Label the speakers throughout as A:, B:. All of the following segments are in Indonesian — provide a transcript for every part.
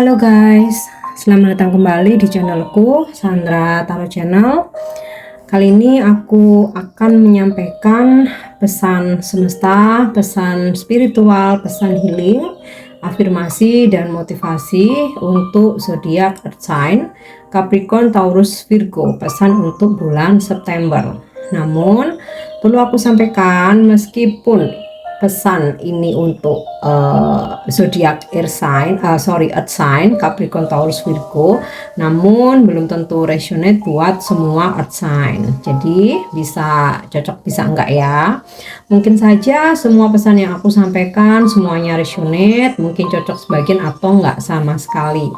A: Halo guys, selamat datang kembali di channelku Sandra Tarot Channel. Kali ini aku akan menyampaikan pesan semesta, pesan spiritual, pesan healing, afirmasi dan motivasi untuk zodiak Earth sign Capricorn, Taurus, Virgo, pesan untuk bulan September. Namun perlu aku sampaikan, meskipun pesan ini untuk zodiak Earth sign Capricorn, Taurus, Virgo, namun belum tentu resonate buat semua Earth sign. Jadi bisa cocok bisa enggak ya. Mungkin saja semua pesan yang aku sampaikan semuanya resonate, mungkin cocok sebagian atau enggak sama sekali.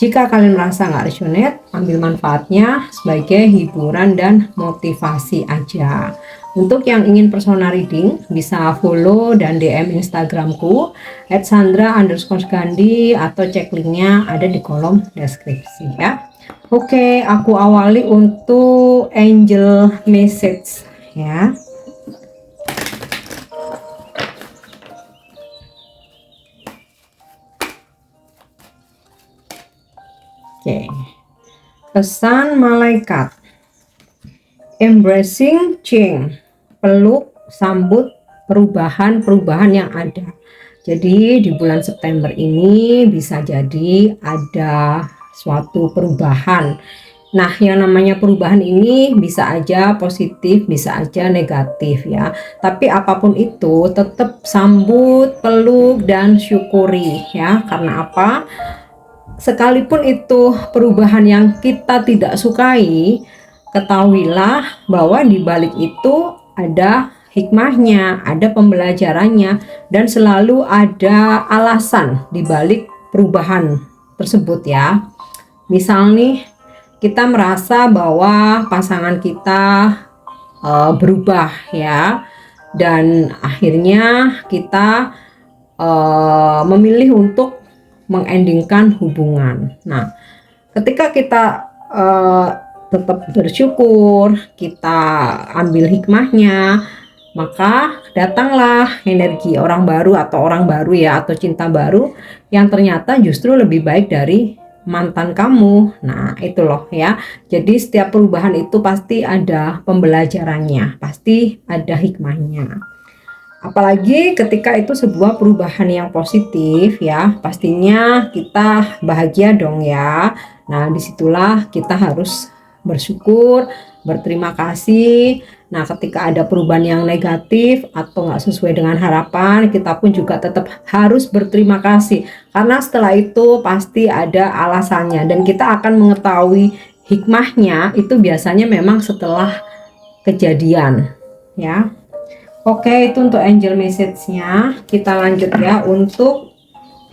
A: Jika kalian merasa nggak resonate, ambil manfaatnya sebagai hiburan dan motivasi aja. Untuk yang ingin personal reading, bisa follow dan DM Instagramku @sandra_gandhi atau cek linknya ada di kolom deskripsi ya. Oke, aku awali untuk angel message ya. Oke, pesan malaikat, embracing change, peluk, sambut perubahan-perubahan yang ada. Jadi di bulan September ini bisa jadi ada suatu perubahan. Nah, yang namanya perubahan ini bisa aja positif, bisa aja negatif ya. Tapi apapun itu tetap sambut, peluk, dan syukuri ya. Karena apa? Sekalipun itu perubahan yang kita tidak sukai, ketahuilah bahwa di balik itu ada hikmahnya, ada pembelajarannya, dan selalu ada alasan di balik perubahan tersebut ya. Misal nih, kita merasa bahwa pasangan kita berubah ya, dan akhirnya kita memilih untuk mengendingkan hubungan. Nah, ketika kita tetap bersyukur, kita ambil hikmahnya, maka datanglah energi orang baru atau orang baru ya, atau cinta baru yang ternyata justru lebih baik dari mantan kamu. Nah, itu loh ya. Jadi setiap perubahan itu pasti ada pembelajarannya, pasti ada hikmahnya. Apalagi ketika itu sebuah perubahan yang positif ya, pastinya kita bahagia dong ya. Nah, disitulah kita harus bersyukur, berterima kasih. Nah, ketika ada perubahan yang negatif atau nggak sesuai dengan harapan, kita pun juga tetap harus berterima kasih. Karena setelah itu pasti ada alasannya dan kita akan mengetahui hikmahnya itu biasanya memang setelah kejadian ya. Oke, itu untuk angel message-nya. Kita lanjut ya untuk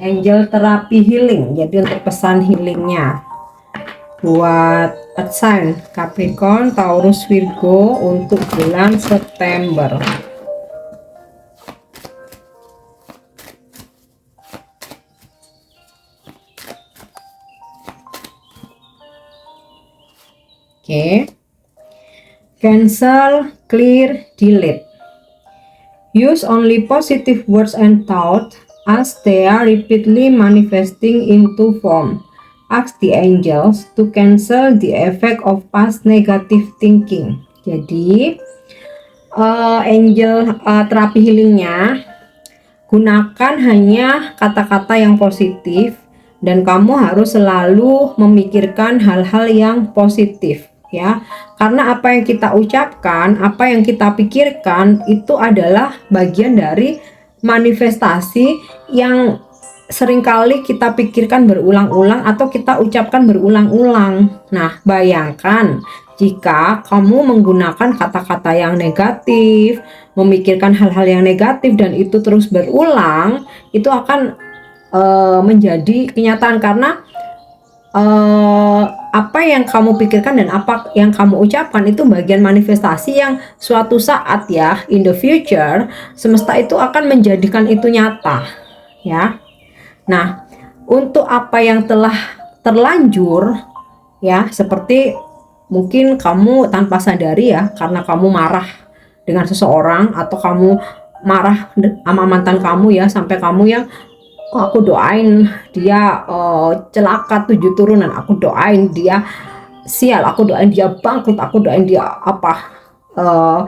A: angel terapi healing. Jadi untuk pesan healingnya buat Earth sign Capricorn, Taurus, Virgo untuk bulan September. Oke. Cancel, clear, delete. Use only positive words and thoughts as they are repeatedly manifesting into form. Ask the angels to cancel the effect of past negative thinking. Jadi, angel terapi healingnya, gunakan hanya kata-kata yang positif dan kamu harus selalu memikirkan hal-hal yang positif ya, karena apa yang kita ucapkan, apa yang kita pikirkan itu adalah bagian dari manifestasi yang seringkali kita pikirkan berulang-ulang atau kita ucapkan berulang-ulang. Nah, bayangkan jika kamu menggunakan kata-kata yang negatif, memikirkan hal-hal yang negatif dan itu terus berulang, itu akan menjadi kenyataan karena apa yang kamu pikirkan dan apa yang kamu ucapkan itu bagian manifestasi yang suatu saat ya, in the future, semesta itu akan menjadikan itu nyata ya. Nah, untuk apa yang telah terlanjur ya, seperti mungkin kamu tanpa sadari ya, karena kamu marah dengan seseorang atau kamu marah sama mantan kamu ya, sampai kamu yang aku doain dia celaka 7 turunan, aku doain dia sial, aku doain dia bangkrut, aku doain dia eh,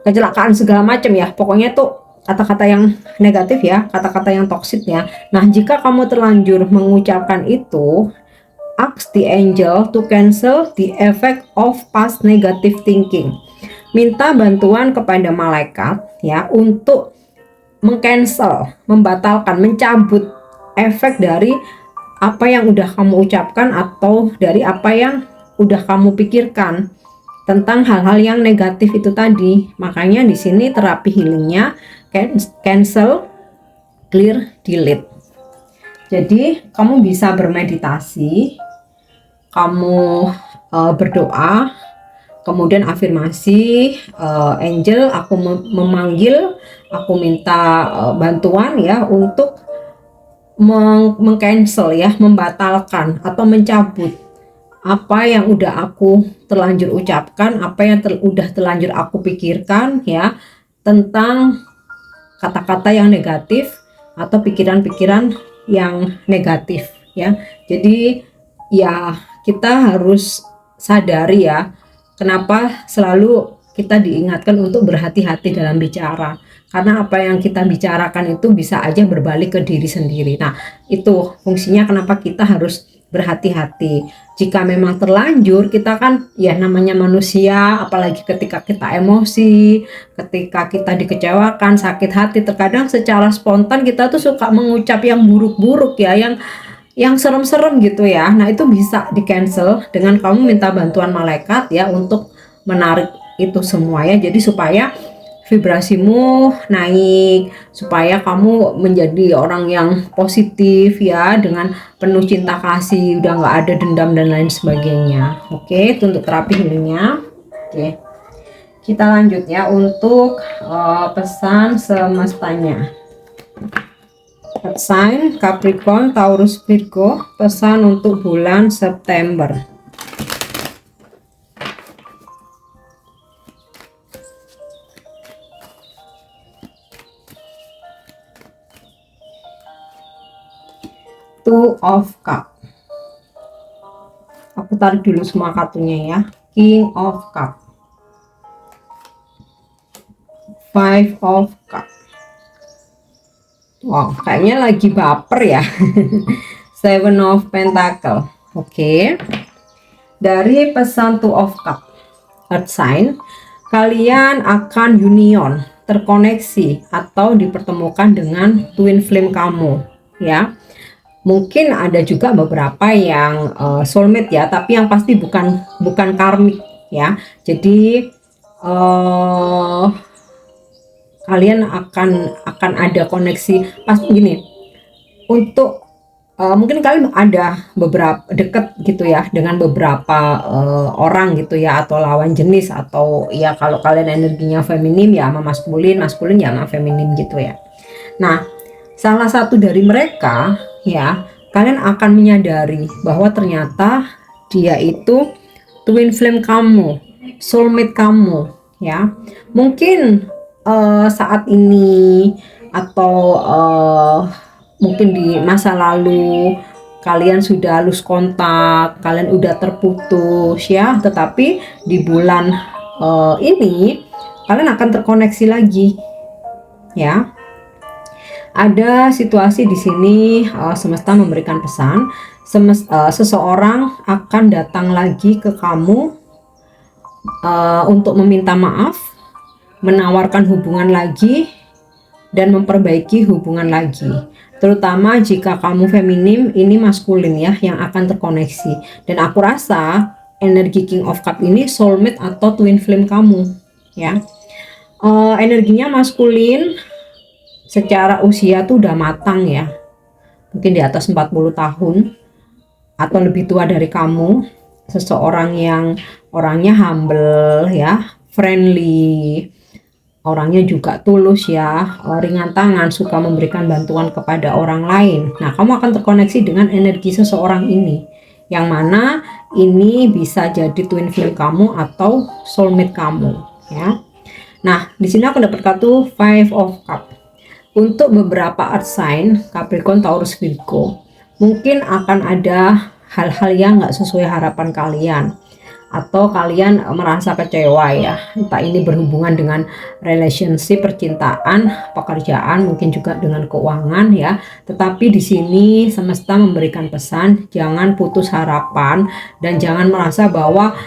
A: kecelakaan segala macam ya. Pokoknya tuh kata-kata yang negatif ya, kata-kata yang toksik ya. Nah, jika kamu terlanjur mengucapkan itu, ask the angel to cancel the effect of past negative thinking. Minta bantuan kepada malaikat ya untuk mengcancel, membatalkan, mencabut efek dari apa yang udah kamu ucapkan atau dari apa yang udah kamu pikirkan tentang hal-hal yang negatif itu tadi. Makanya di sini terapi healingnya cancel, clear, delete. Jadi kamu bisa bermeditasi, kamu berdoa, kemudian afirmasi, angel, aku memanggil, aku minta bantuan ya untuk mengcancel ya, membatalkan atau mencabut apa yang udah aku terlanjur ucapkan, apa yang udah terlanjur aku pikirkan ya tentang kata-kata yang negatif atau pikiran-pikiran yang negatif ya. Jadi ya kita harus sadari ya, kenapa selalu kita diingatkan untuk berhati-hati dalam bicara. Karena apa yang kita bicarakan itu bisa aja berbalik ke diri sendiri. Nah, itu fungsinya kenapa kita harus berhati-hati. Jika memang terlanjur, kita kan ya namanya manusia, apalagi ketika kita emosi, ketika kita dikecewakan, sakit hati, terkadang secara spontan kita tuh suka mengucap yang buruk-buruk ya, yang serem-serem gitu ya. Nah, itu bisa di cancel dengan kamu minta bantuan malaikat ya untuk menarik itu semua ya. Jadi supaya vibrasimu naik, supaya kamu menjadi orang yang positif ya, dengan penuh cinta kasih, udah nggak ada dendam dan lain sebagainya. Oke, itu untuk terapi healingnya. Oke, kita lanjut ya untuk pesan semestanya. Earth sign Capricorn, Taurus, Virgo, pesan untuk bulan September. Two of Cup. Aku tarik dulu semua kartunya ya. King of Cup, Five of Cup. Wow, kayaknya lagi baper ya. Seven of Pentacle. Oke. Dari pesan Two of Cup, Earth sign, kalian akan union, terkoneksi atau dipertemukan dengan twin flame kamu ya. Mungkin ada juga beberapa yang soulmate ya, tapi yang pasti bukan karmik ya. Jadi kalian akan ada koneksi pasti gini. Untuk mungkin kalian ada beberapa deket gitu ya dengan beberapa orang gitu ya, atau lawan jenis, atau ya kalau kalian energinya feminim ya sama maskulin, maskulin ya sama feminim gitu ya. Nah, salah satu dari mereka ya, kalian akan menyadari bahwa ternyata dia itu twin flame kamu, soulmate kamu ya. Mungkin saat ini atau mungkin di masa lalu kalian sudah lose kontak, kalian udah terputus ya, tetapi di bulan ini kalian akan terkoneksi lagi ya. Ada situasi di sini semesta memberikan pesan, seseorang akan datang lagi ke kamu untuk meminta maaf, menawarkan hubungan lagi, dan memperbaiki hubungan lagi. Terutama jika kamu feminim, ini maskulin ya yang akan terkoneksi. Dan aku rasa energi King of Cup ini soulmate atau twin flame kamu ya. Energinya maskulin, secara usia tuh udah matang ya, mungkin di atas 40 tahun atau lebih tua dari kamu. Seseorang yang orangnya humble ya, friendly, orangnya juga tulus ya, ringan tangan, suka memberikan bantuan kepada orang lain. Nah, kamu akan terkoneksi dengan energi seseorang ini, yang mana ini bisa jadi twin flame kamu atau soulmate kamu ya. Nah, di sini aku dapat kartu Five of Cup. Untuk beberapa earth sign Capricorn, Taurus, Virgo, mungkin akan ada hal-hal yang nggak sesuai harapan kalian, atau kalian merasa kecewa ya, entah ini berhubungan dengan relationship, percintaan, pekerjaan, mungkin juga dengan keuangan ya. Tetapi di sini semesta memberikan pesan, jangan putus harapan dan jangan merasa bahwa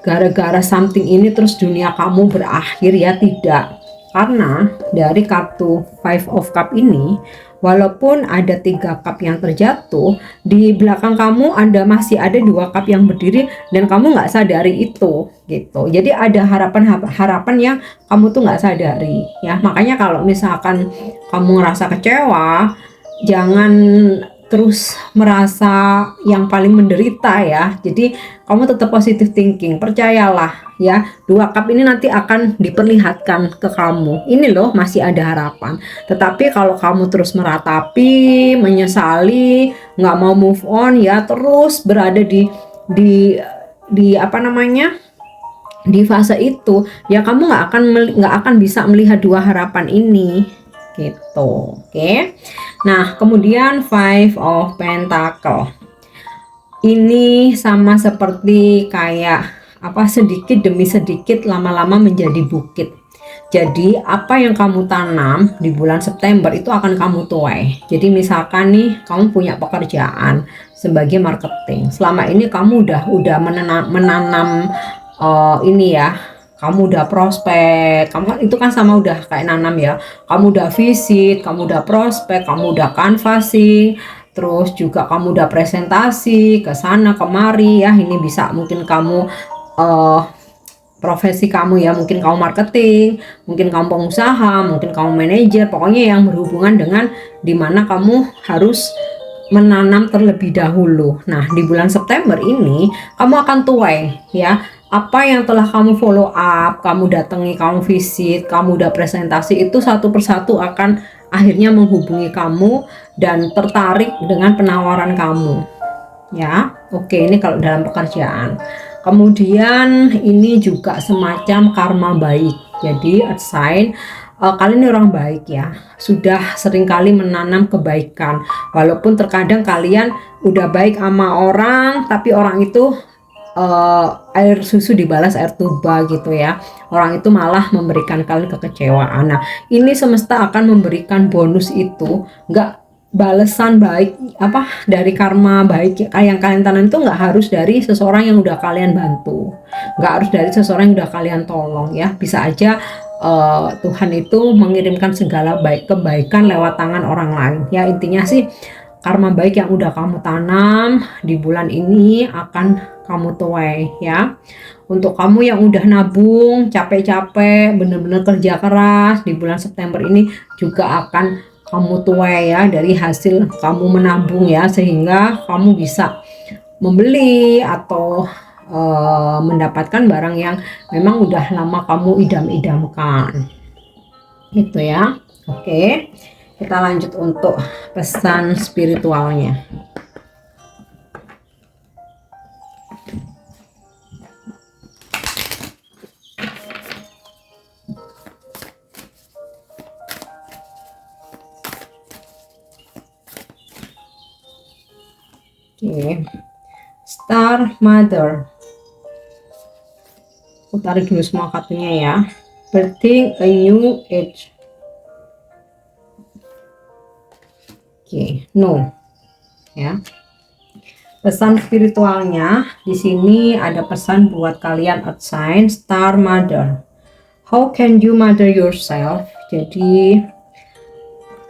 A: gara-gara something ini terus dunia kamu berakhir ya, tidak. Karena dari kartu Five of Cup ini, walaupun ada 3 cup yang terjatuh, di belakang kamu masih ada 2 cup yang berdiri dan kamu nggak sadari itu gitu. Jadi ada harapan yang kamu tuh nggak sadari ya. Makanya kalau misalkan kamu ngerasa kecewa, jangan terus merasa yang paling menderita ya. Jadi kamu tetap positive thinking, percayalah ya, 2 cup ini nanti akan diperlihatkan ke kamu, ini loh masih ada harapan. Tetapi kalau kamu terus meratapi, menyesali, nggak mau move on ya, terus berada di apa namanya, di fase itu ya, kamu nggak akan bisa melihat 2 harapan ini gitu. Oke. Nah, kemudian Five of Pentacle ini sama seperti kayak apa, sedikit demi sedikit lama-lama menjadi bukit. Jadi apa yang kamu tanam di bulan September itu akan kamu tuai. Jadi misalkan nih kamu punya pekerjaan sebagai marketing, selama ini kamu udah menanam ini ya, kamu udah prospek, kamu itu kan sama udah kayak nanam ya, kamu udah visit, kamu udah prospek, kamu udah canvassing, terus juga kamu udah presentasi ke sana kemari ya. Ini bisa mungkin kamu profesi kamu ya, mungkin kamu marketing, mungkin kamu pengusaha, mungkin kamu manajer, pokoknya yang berhubungan dengan dimana kamu harus menanam terlebih dahulu. Nah, di bulan September ini kamu akan tuai ya, apa yang telah kamu follow up, kamu datangi, kamu visit, kamu udah presentasi, itu satu persatu akan akhirnya menghubungi kamu dan tertarik dengan penawaran kamu ya. Oke, ini kalau dalam pekerjaan. Kemudian ini juga semacam karma baik. Jadi earth sign, kalian ini orang baik ya, sudah seringkali menanam kebaikan, walaupun terkadang kalian udah baik sama orang tapi orang itu air susu dibalas air tuba gitu ya, orang itu malah memberikan kalian kekecewaan. Nah, ini semesta akan memberikan bonus itu, nggak balasan baik apa dari karma baik yang kalian tanam itu nggak harus dari seseorang yang udah kalian bantu, nggak harus dari seseorang yang udah kalian tolong ya. Bisa aja Tuhan itu mengirimkan segala kebaikan lewat tangan orang lain ya. Intinya sih karma baik yang udah kamu tanam di bulan ini akan kamu tuai ya. Untuk kamu yang udah nabung capek-capek, bener-bener kerja keras, di bulan September ini juga akan kamu tuai ya, dari hasil kamu menabung ya, sehingga kamu bisa membeli atau mendapatkan barang yang memang udah lama kamu idam-idamkan gitu ya. Oke, kita lanjut untuk pesan spiritualnya. Oke, Star Mother. Aku tarik dulu semua kartunya ya. Birthing a new age. Oke, no. Ya. Pesan spiritualnya di sini ada pesan buat kalian earth sign Star Mother. How can you mother yourself? Jadi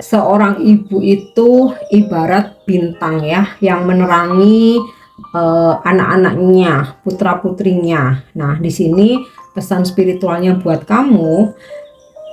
A: seorang ibu itu ibarat bintang ya, yang menerangi anak-anaknya, putra-putrinya. Nah, di sini pesan spiritualnya buat kamu,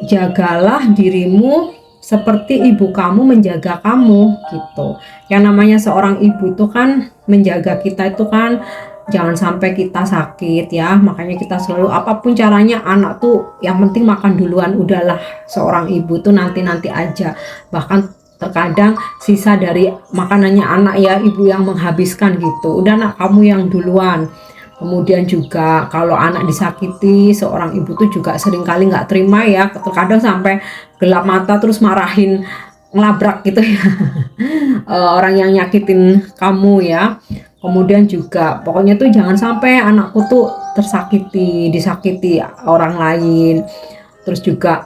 A: jagalah dirimu seperti ibu kamu menjaga kamu gitu. Yang namanya seorang ibu itu kan menjaga kita itu kan jangan sampai kita sakit ya. Makanya kita selalu apapun caranya, anak tuh yang penting makan duluan, udahlah, seorang ibu tuh nanti aja. Bahkan terkadang sisa dari makanannya anak ya ibu yang menghabiskan gitu. Udah nak, kamu yang duluan. Kemudian juga kalau anak disakiti, seorang ibu tuh juga seringkali nggak terima ya, terkadang sampai gelap mata terus marahin, ngelabrak gitu ya. Orang yang nyakitin kamu ya. Kemudian juga pokoknya tuh jangan sampai anakku tuh tersakiti, disakiti orang lain. Terus juga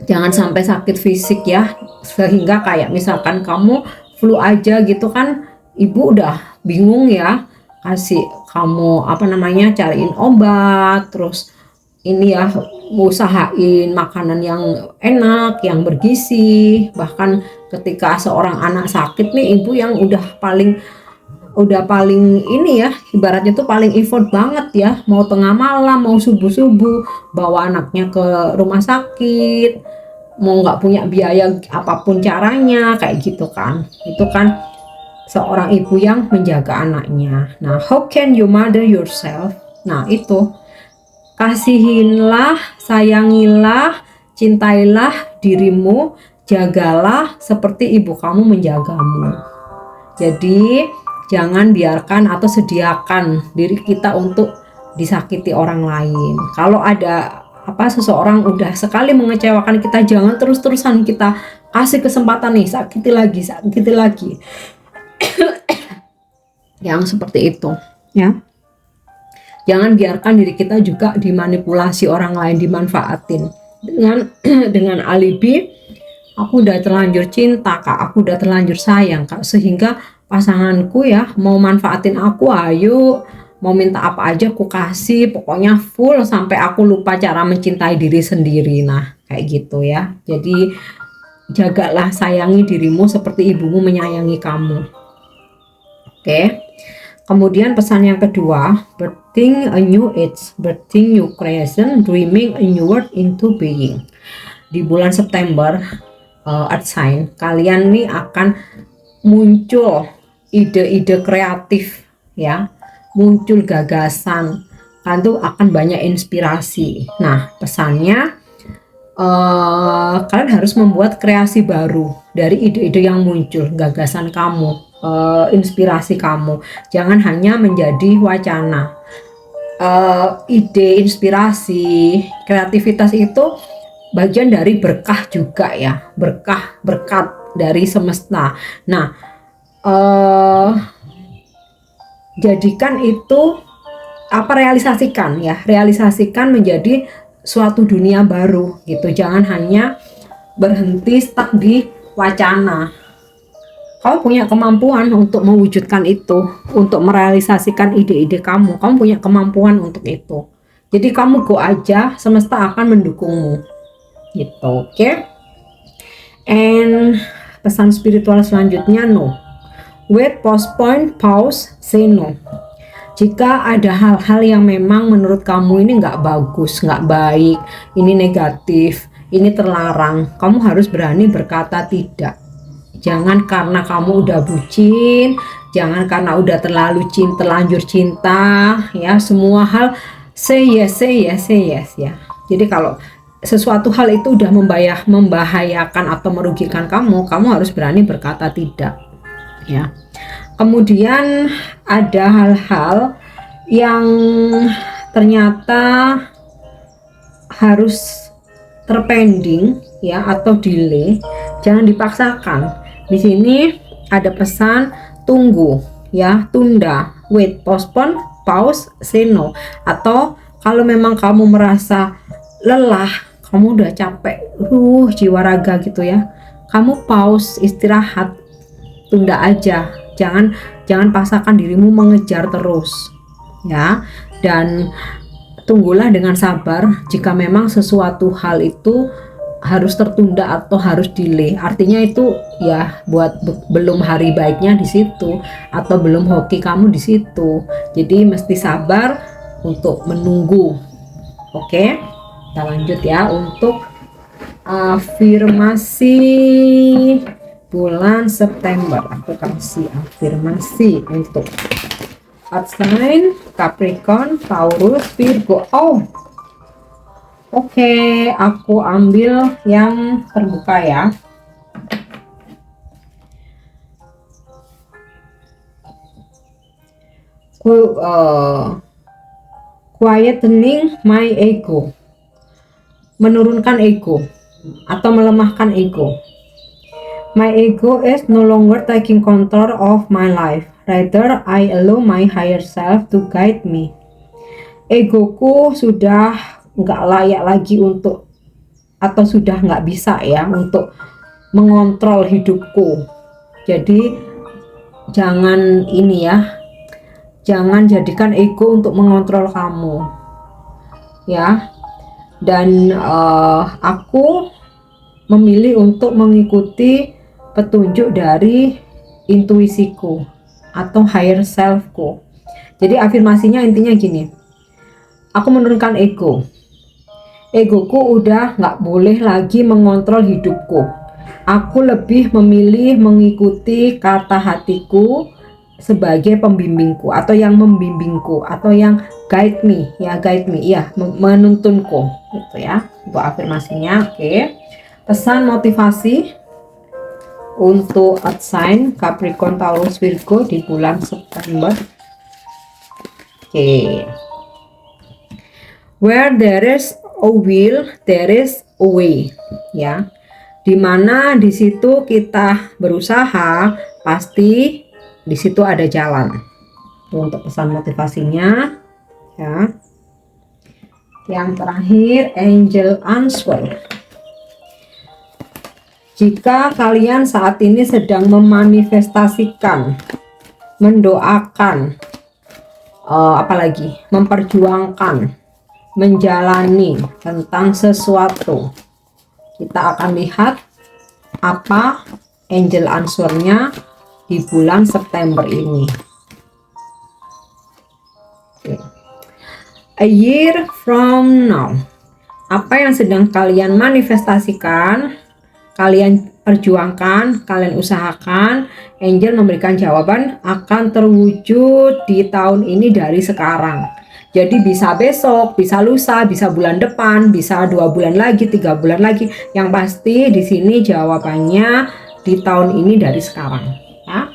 A: jangan sampai sakit fisik ya, sehingga kayak misalkan kamu flu aja gitu kan, ibu udah bingung ya, kasih kamu apa namanya, cariin obat, terus ini ya, usahain makanan yang enak, yang bergizi. Bahkan ketika seorang anak sakit nih, ibu yang udah paling ini ya, ibaratnya tuh paling effort banget ya, mau tengah malam mau subuh-subuh bawa anaknya ke rumah sakit, mau nggak punya biaya apapun caranya kayak gitu kan. Itu kan seorang ibu yang menjaga anaknya. Nah, how can you mother yourself? Nah, itu kasihinlah, sayangilah, cintailah dirimu, jagalah seperti ibu kamu menjagamu. Jadi jangan biarkan atau sediakan diri kita untuk disakiti orang lain. Kalau ada seseorang udah sekali mengecewakan kita, jangan terus-terusan kita kasih kesempatan nih, sakiti lagi, sakiti lagi. Yang seperti itu ya. Jangan biarkan diri kita juga dimanipulasi orang lain, dimanfaatin dengan dengan alibi, aku udah terlanjur cinta kak, aku udah terlanjur sayang kak, sehingga pasanganku ya mau manfaatin aku, ayo mau minta apa aja aku kasih, pokoknya full sampai aku lupa cara mencintai diri sendiri. Nah kayak gitu ya. Jadi jagalah, sayangi dirimu seperti ibumu menyayangi kamu. Oke. Kemudian pesan yang kedua, birthing a new age, birthing new creation, dreaming a new world into being. Di bulan September, Earth sign, kalian nih akan muncul ide-ide kreatif ya, muncul gagasan, kalian tuh akan banyak inspirasi. Nah pesannya, kalian harus membuat kreasi baru dari ide-ide yang muncul, gagasan kamu, inspirasi kamu. Jangan hanya menjadi wacana. Ide, inspirasi, kreativitas itu bagian dari berkah juga ya, berkat dari semesta. Nah, jadikan itu realisasikan menjadi suatu dunia baru gitu. Jangan hanya berhenti stuck di wacana. Kamu punya kemampuan untuk mewujudkan itu, untuk merealisasikan ide-ide kamu. Kamu punya kemampuan untuk itu. Jadi kamu go aja, semesta akan mendukungmu. Gitu, oke? Okay? And pesan spiritual selanjutnya, no. Wait, postpone, pause, say no. Jika ada hal-hal yang memang menurut kamu ini nggak bagus, nggak baik, ini negatif, ini terlarang, kamu harus berani berkata tidak. Jangan karena kamu udah bucin, jangan karena udah terlanjur cinta, ya semua hal say yes, say yes, say yes ya. Jadi kalau sesuatu hal itu udah membahayakan atau merugikan kamu, kamu harus berani berkata tidak, ya. Kemudian ada hal-hal yang ternyata harus terpending ya atau delay, jangan dipaksakan. Di sini ada pesan tunggu ya, tunda, wait, postpone, pause, say no. Atau kalau memang kamu merasa lelah, kamu udah capek, jiwa raga gitu ya, kamu pause, istirahat, tunda aja. Jangan paksakan dirimu mengejar terus ya, dan tunggulah dengan sabar jika memang sesuatu hal itu harus tertunda atau harus delay. Artinya itu ya buat belum hari baiknya di situ atau belum hoki kamu di situ. Jadi mesti sabar untuk menunggu. Oke, kita lanjut ya untuk afirmasi bulan September. Aku kasih afirmasi untuk Earth sign, Capricorn, Taurus, Virgo. Oke, aku ambil yang terbuka ya. quietening my ego, menurunkan ego atau melemahkan ego. My ego is no longer taking control of my life, rather I allow my higher self to guide me. Egoku sudah nggak layak lagi untuk, atau sudah nggak bisa ya untuk mengontrol hidupku. Jadi jangan ini ya, jangan jadikan ego untuk mengontrol kamu ya. Dan aku memilih untuk mengikuti petunjuk dari intuisiku atau higher selfku. Jadi afirmasinya intinya gini, aku menurunkan ego. Egoku udah nggak boleh lagi mengontrol hidupku. Aku lebih memilih mengikuti kata hatiku sebagai pembimbingku atau yang membimbingku atau yang guide me ya, menuntunku gitu ya. Itu afirmasinya. Oke. Pesan motivasi untuk earth sign Capricorn, Taurus, Virgo di bulan September. Oke. Where there is a will, there is a way. Ya. Dimana di situ kita berusaha, pasti di situ ada jalan. Untuk pesan motivasinya ya. Yang terakhir, angel answer. Jika kalian saat ini sedang memanifestasikan, mendoakan, apalagi memperjuangkan, menjalani tentang sesuatu, kita akan lihat apa angel answer-nya di bulan September ini. A year from now, apa yang sedang kalian manifestasikan, kalian perjuangkan, kalian usahakan, angel memberikan jawaban akan terwujud di tahun ini dari sekarang. Jadi bisa besok, bisa lusa, bisa bulan depan, bisa 2 bulan lagi, 3 bulan lagi. Yang pasti di sini jawabannya di tahun ini dari sekarang. Ya.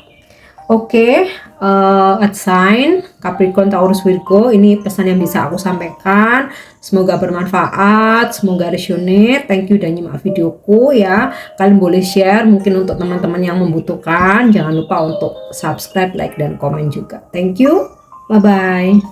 A: Oke, earth sign Capricorn, Taurus, Virgo, ini pesan yang bisa aku sampaikan. Semoga bermanfaat, semoga resonate. Thank you udah nyimak videoku ya. Kalian boleh share mungkin untuk teman-teman yang membutuhkan. Jangan lupa untuk subscribe, like, dan komen juga. Thank you, bye bye.